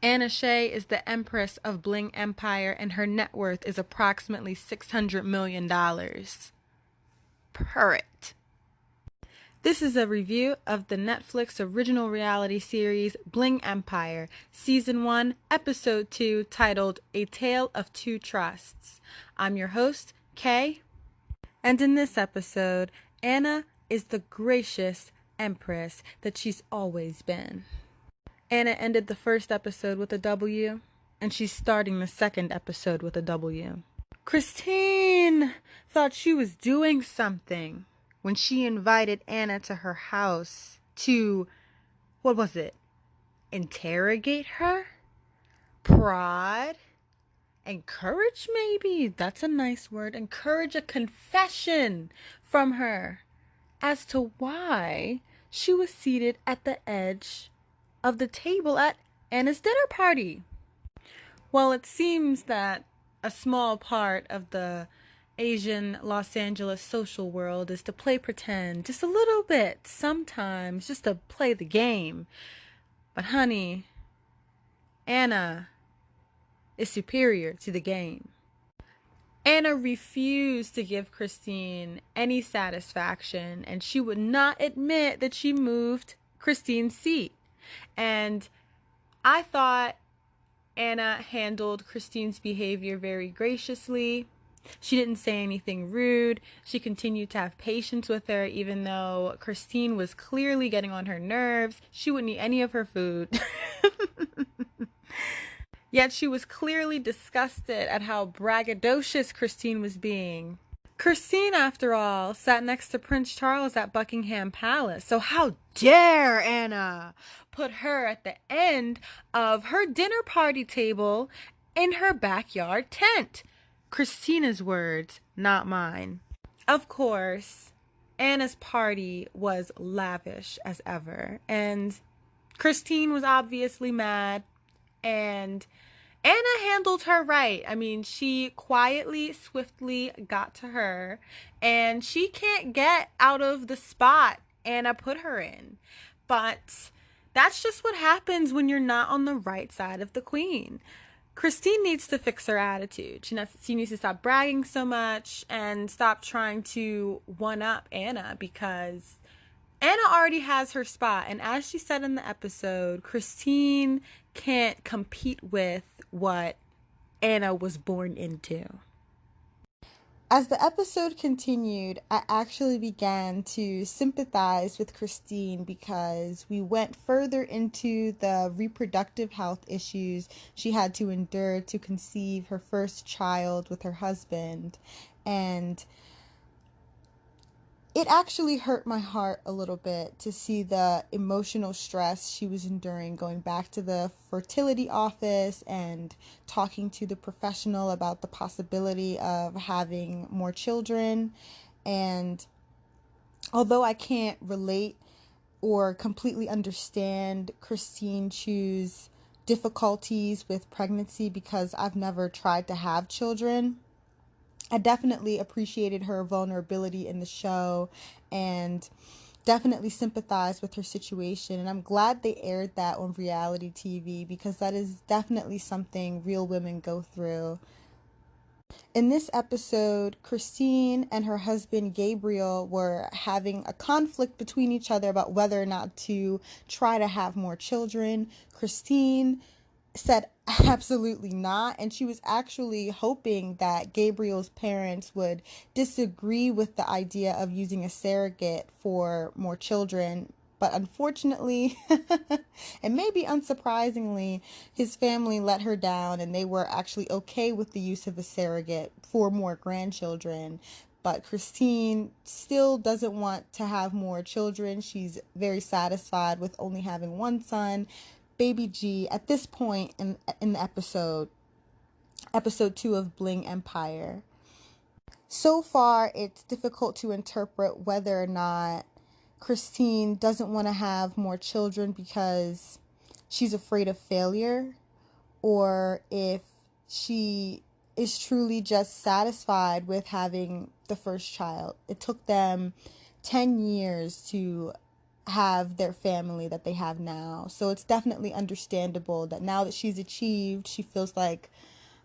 Anna Shea is the Empress of Bling Empire, and her net worth is approximately $600 million. Purrit. This is a review of the Netflix original reality series Bling Empire, Season 1, Episode 2, titled A Tale of Two Trusts. I'm your host, Kay, and in this episode, Anna is the gracious Empress that she's always been. Anna ended the first episode with a W, and she's starting the second episode with a W. Christine thought she was doing something when she invited Anna to her house to, what was it, interrogate her? Prod? Encourage, maybe? That's a nice word. Encourage a confession from her as to why she was seated at the edge of the table at Anna's dinner party. Well, it seems that a small part of the Asian Los Angeles social world is to play pretend just a little bit sometimes, just to play the game. But honey, Anna is superior to the game. Anna refused to give Christine any satisfaction, and she would not admit that she moved Christine's seat. And I thought Anna handled Christine's behavior very graciously. She didn't say anything rude. She continued to have patience with her, even though Christine was clearly getting on her nerves. She wouldn't eat any of her food. Yet she was clearly disgusted at how braggadocious Christine was being. Christine, after all, sat next to Prince Charles at Buckingham Palace, so how dare Anna put her at the end of her dinner party table in her backyard tent? Christina's words, not mine. Of course, Anna's party was lavish as ever, and Christine was obviously mad, and Anna handled her right. I mean, she quietly, swiftly got to her, and she can't get out of the spot Anna put her in. But that's just what happens when you're not on the right side of the queen. Christine needs to fix her attitude. She needs to stop bragging so much and stop trying to one-up Anna, because Anna already has her spot, and as she said in the episode, Christine can't compete with what Anna was born into. As the episode continued, I actually began to sympathize with Christine because we went further into the reproductive health issues she had to endure to conceive her first child with her husband, and it actually hurt my heart a little bit to see the emotional stress she was enduring going back to the fertility office and talking to the professional about the possibility of having more children. And although I can't relate or completely understand Christine Chu's difficulties with pregnancy because I've never tried to have children, I definitely appreciated her vulnerability in the show and definitely sympathized with her situation. And I'm glad they aired that on reality TV because that is definitely something real women go through. In this episode, Christine and her husband Gabriel were having a conflict between each other about whether or not to try to have more children. Christine said absolutely not, and she was actually hoping that Gabriel's parents would disagree with the idea of using a surrogate for more children. But unfortunately, and maybe unsurprisingly, his family let her down, and they were actually okay with the use of a surrogate for more grandchildren. But Christine still doesn't want to have more children. She's very satisfied with only having one son, Baby G, at this point in the episode 2 of Bling Empire. So far, it's difficult to interpret whether or not Christine doesn't want to have more children because she's afraid of failure, or if she is truly just satisfied with having the first child. It took them 10 years to have their family that they have now. So it's definitely understandable that now that she's achieved, she feels like,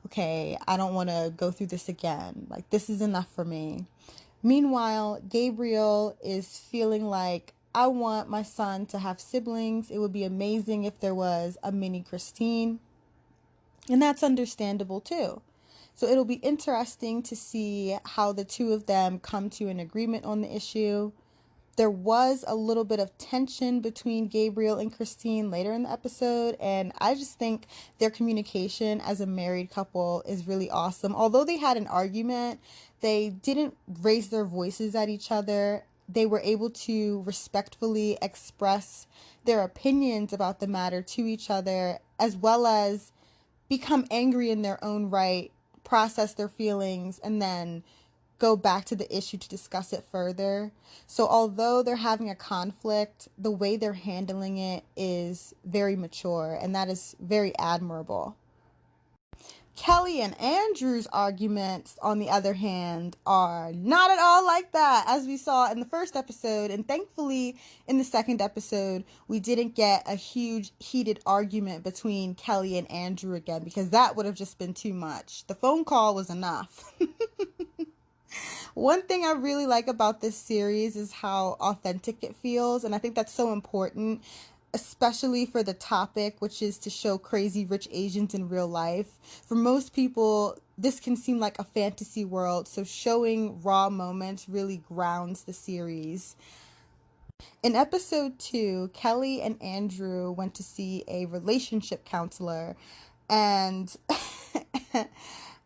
okay, I don't want to go through this again. Like, this is enough for me. Meanwhile, Gabriel is feeling like, I want my son to have siblings. It would be amazing if there was a mini Christine. And that's understandable too. So it'll be interesting to see how the two of them come to an agreement on the issue. There was a little bit of tension between Gabriel and Christine later in the episode, and I just think their communication as a married couple is really awesome. Although they had an argument, they didn't raise their voices at each other. They were able to respectfully express their opinions about the matter to each other, as well as become angry in their own right, process their feelings, and then go back to the issue to discuss it further. So although they're having a conflict, the way they're handling it is very mature, and that is very admirable. Kelly and Andrew's arguments, on the other hand, are not at all like that, as we saw in the first episode. And thankfully, in the second episode, we didn't get a huge heated argument between Kelly and Andrew again, because that would have just been too much. The phone call was enough. One thing I really like about this series is how authentic it feels, and I think that's so important, especially for the topic, which is to show crazy rich Asians in real life. For most people, this can seem like a fantasy world, so showing raw moments really grounds the series. In episode 2, Kelly and Andrew went to see a relationship counselor, and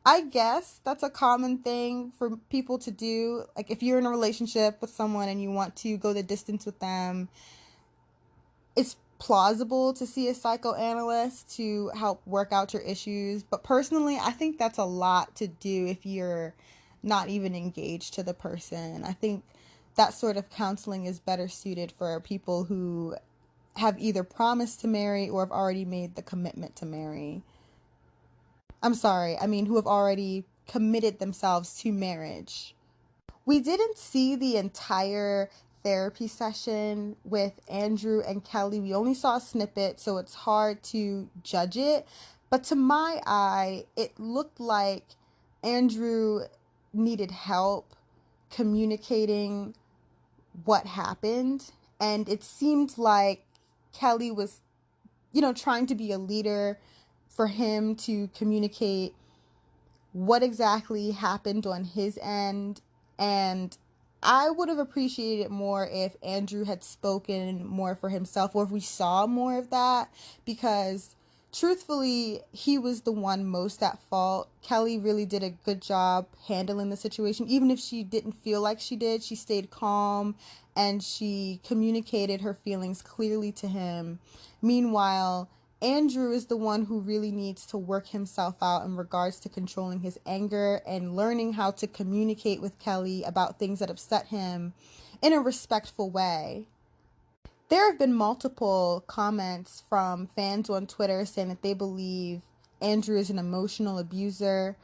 I guess that's a common thing for people to do. Like, if you're in a relationship with someone and you want to go the distance with them, it's plausible to see a psychoanalyst to help work out your issues. But personally, I think that's a lot to do if you're not even engaged to the person. I think that sort of counseling is better suited for people who have either promised to marry or have already made the commitment to marry. Who have already committed themselves to marriage. We didn't see the entire therapy session with Andrew and Kelly. We only saw a snippet, so it's hard to judge it. But to my eye, it looked like Andrew needed help communicating what happened. And it seemed like Kelly was, trying to be a leader for him to communicate what exactly happened on his end. And I would have appreciated it more if Andrew had spoken more for himself, or if we saw more of that, because truthfully, he was the one most at fault. Kelly really did a good job handling the situation. Even if she didn't feel like she did, she stayed calm and she communicated her feelings clearly to him. Meanwhile, Andrew is the one who really needs to work himself out in regards to controlling his anger and learning how to communicate with Kelly about things that upset him in a respectful way. There have been multiple comments from fans on Twitter saying that they believe Andrew is an emotional abuser.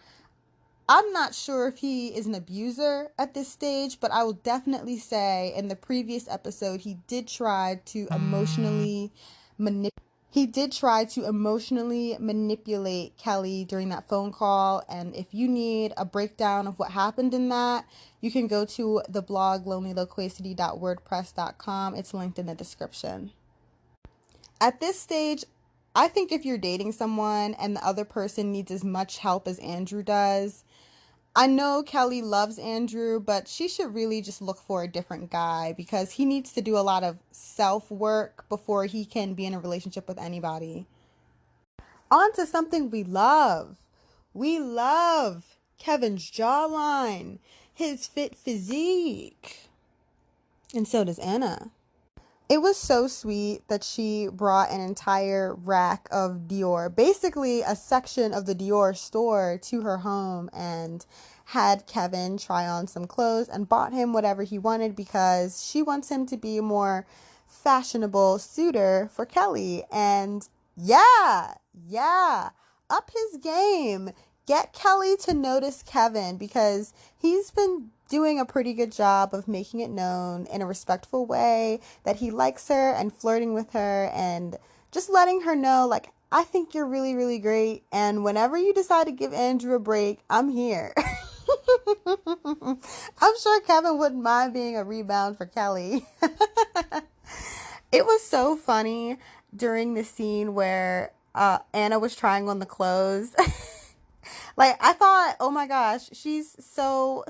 I'm not sure if he is an abuser at this stage, but I will definitely say in the previous episode, he did try to emotionally manipulate Kelly during that phone call. And if you need a breakdown of what happened in that, you can go to the blog lonelyloquacity.wordpress.com. It's linked in the description. At this stage, I think if you're dating someone and the other person needs as much help as Andrew does, I know Kelly loves Andrew, but she should really just look for a different guy, because he needs to do a lot of self-work before he can be in a relationship with anybody. On to something we love. We love Kevin's jawline, his fit physique. And so does Anna. It was so sweet that she brought an entire rack of Dior, basically a section of the Dior store, to her home, and had Kevin try on some clothes and bought him whatever he wanted, because she wants him to be a more fashionable suitor for Kelly. And yeah, up his game. get Kelly to notice Kevin, because he's been doing a pretty good job of making it known in a respectful way that he likes her and flirting with her and just letting her know, like, I think you're really, really great. And whenever you decide to give Andrew a break, I'm here. I'm sure Kevin wouldn't mind being a rebound for Kelly. It was so funny during the scene where Anna was trying on the clothes. Like, I thought, oh my gosh, she's so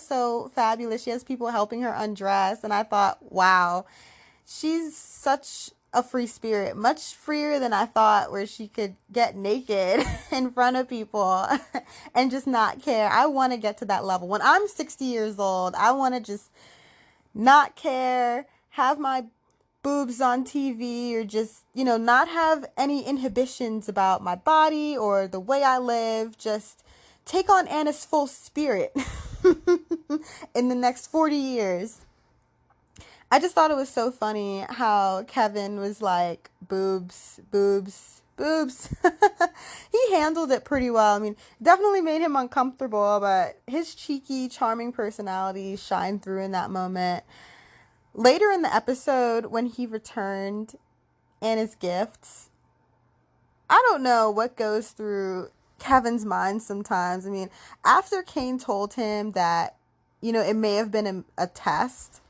fabulous. She has people helping her undress. And I thought, wow, she's such a free spirit, much freer than I thought, where she could get naked in front of people and just not care. I want to get to that level. When I'm 60 years old, I want to just not care, have my boobs on TV, or just, not have any inhibitions about my body or the way I live. Just take on Anna's full spirit in the next 40 years. I just thought it was so funny how Kevin was like, boobs, boobs, boobs. He handled it pretty well. I mean, definitely made him uncomfortable, but his cheeky, charming personality shined through in that moment. Later in the episode, when he returned Anna's gifts, I don't know what goes through Kevin's mind sometimes. I mean, after Kane told him that, it may have been a test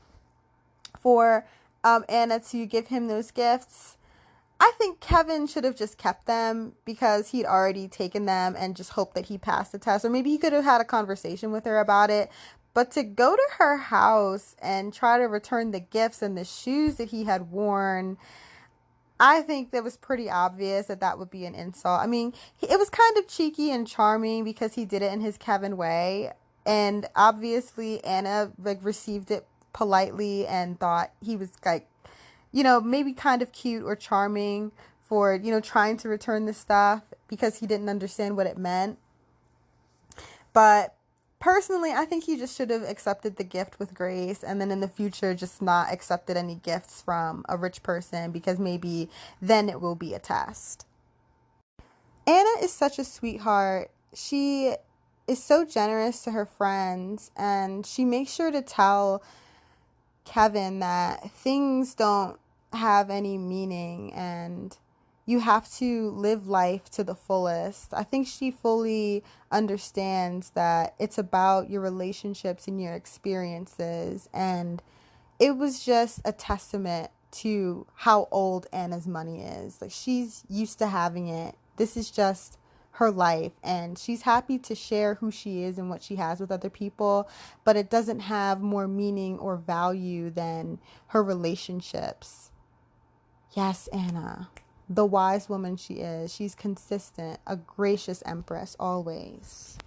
for Anna to give him those gifts, I think Kevin should have just kept them because he'd already taken them and just hoped that he passed the test. Or maybe he could have had a conversation with her about it. But to go to her house and try to return the gifts and the shoes that he had worn, I think that was pretty obvious that that would be an insult. I mean, it was kind of cheeky and charming because he did it in his Kevin way. And obviously Anna received it politely and thought he was like, maybe kind of cute or charming for, trying to return the stuff because he didn't understand what it meant. But personally, I think he just should have accepted the gift with grace, and then in the future just not accepted any gifts from a rich person, because maybe then it will be a test. Anna is such a sweetheart. She is so generous to her friends, and she makes sure to tell Kevin that things don't have any meaning and you have to live life to the fullest. I think she fully understands that it's about your relationships and your experiences, and it was just a testament to how old Anna's money is. Like, she's used to having it. This is just her life, and she's happy to share who she is and what she has with other people, but it doesn't have more meaning or value than her relationships. Yes, Anna, the wise woman she is. She's consistent, a gracious empress always.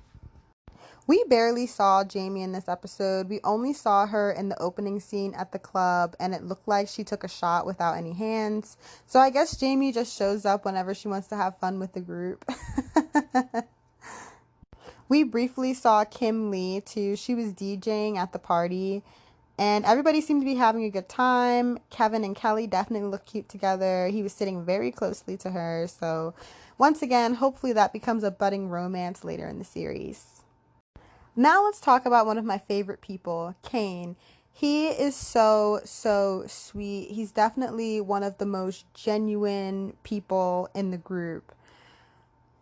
We barely saw Jamie in this episode. We only saw her in the opening scene at the club, and it looked like she took a shot without any hands. So I guess Jamie just shows up whenever she wants to have fun with the group. We briefly saw Kim Lee too. She was DJing at the party, and everybody seemed to be having a good time. Kevin and Kelly definitely look cute together. He was sitting very closely to her. So once again, hopefully that becomes a budding romance later in the series. Now let's talk about one of my favorite people, Kane. He is so sweet. He's definitely one of the most genuine people in the group.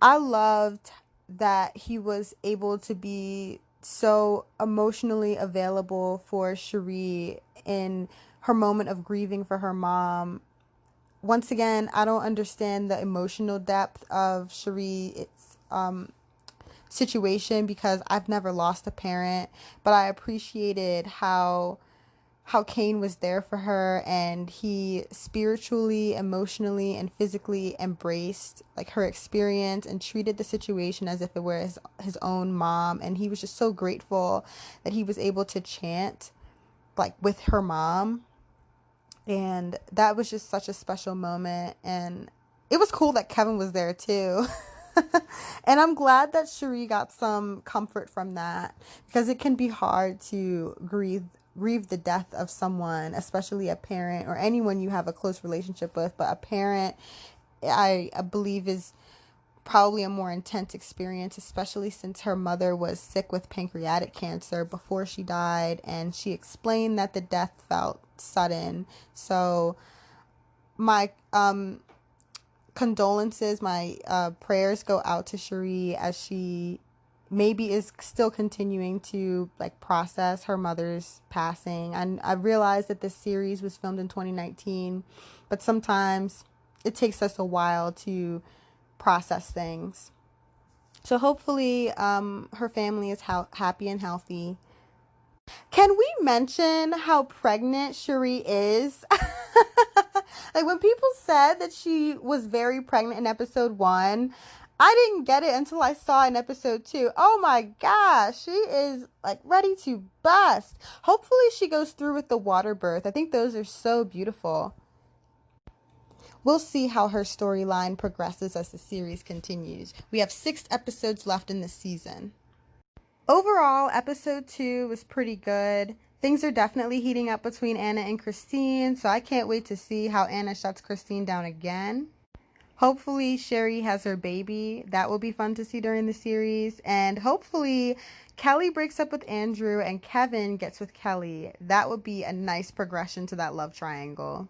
I loved that he was able to be so emotionally available for Cherie in her moment of grieving for her mom. Once again, I don't understand the emotional depth of Cherie's situation because I've never lost a parent, but I appreciated how Kane was there for her, and he spiritually, emotionally, and physically embraced like her experience and treated the situation as if it were his own mom. And he was just so grateful that he was able to chant like with her mom, and that was just such a special moment. And it was cool that Kevin was there too. And I'm glad that Cherie got some comfort from that, because it can be hard to grieve the death of someone, especially a parent or anyone you have a close relationship with. But a parent, I believe, is probably a more intense experience, especially since her mother was sick with pancreatic cancer before she died, and she explained that the death felt sudden. So my condolences, my prayers go out to Cherie as she maybe is still continuing to like process her mother's passing. And I realized that this series was filmed in 2019, but sometimes it takes us a while to process things. So hopefully her family is happy and healthy. Can we mention how pregnant Cherie is? Like when people said that she was very pregnant in episode 1, I didn't get it until I saw in episode 2. Oh my gosh, she is like ready to bust. Hopefully she goes through with the water birth. I think those are so beautiful. We'll see how her storyline progresses as the series continues. We have 6 episodes left in this season. Overall, episode 2 was pretty good. Things are definitely heating up between Anna and Christine, so I can't wait to see how Anna shuts Christine down again. Hopefully, Cherie has her baby. That will be fun to see during the series. And hopefully, Kelly breaks up with Andrew and Kevin gets with Kelly. That would be a nice progression to that love triangle.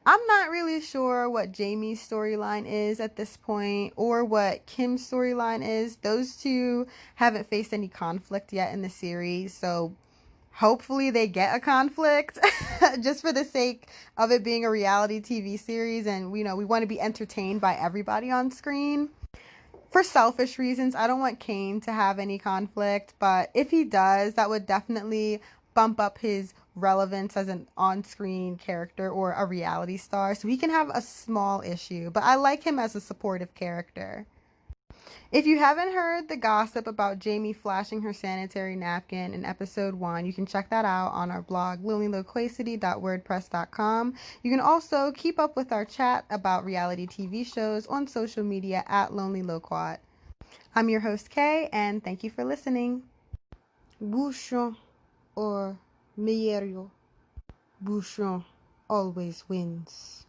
I'm not really sure what Jamie's storyline is at this point or what Kim's storyline is. Those two haven't faced any conflict yet in the series, so hopefully they get a conflict just for the sake of it being a reality TV series, and we want to be entertained by everybody on screen. For selfish reasons, I don't want Kane to have any conflict, but if he does, that would definitely bump up his relevance as an on-screen character or a reality star, so he can have a small issue, but I like him as a supportive character. If you haven't heard the gossip about Jamie flashing her sanitary napkin in episode 1, you can check that out on our blog, lonelyloquacity.wordpress.com. You can also keep up with our chat about reality TV shows on social media at lonelyloquat. I'm your host, Kay, and thank you for listening. Bouchon or Meyerio. Bouchon always wins.